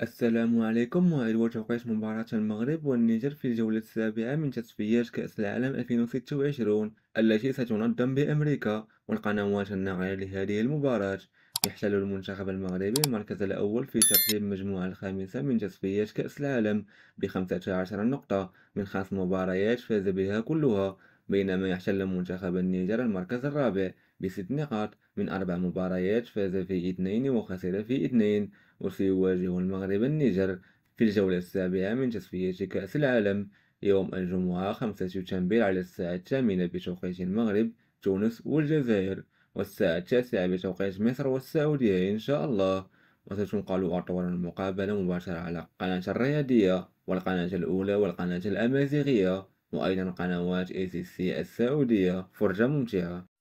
السلام عليكم. وهو توقيت مباراة المغرب والنيجر في الجولة السابعة من تصفيات كأس العالم 2026 التي ستنظم بأمريكا. والقنوات الناقلة لهذه المباراة. يحتل المنتخب المغربي المركز الأول في ترتيب المجموعة الخامسة من تصفيات كأس العالم ب15 نقطة من 5 مباريات فاز بها كلها، بينما يحتل منتخب النيجر المركز الرابع ب6 نقاط من 4 مباريات فاز في 2 وخسر في 2. وسيواجه المغرب النيجر في الجولة السابعة من تصفيات كأس العالم يوم الجمعة 5 شتنبر على الساعة 8 بتوقيت المغرب، تونس والجزائر، والساعة 9 بتوقيت مصر والسعودية إن شاء الله. وستنقل أطول المقابلة مباشرة على قناة الرياضية والقناة الأولى والقناة الأمازيغية، وأيضا قنوات ACC السعودية. فرجة ممتعة.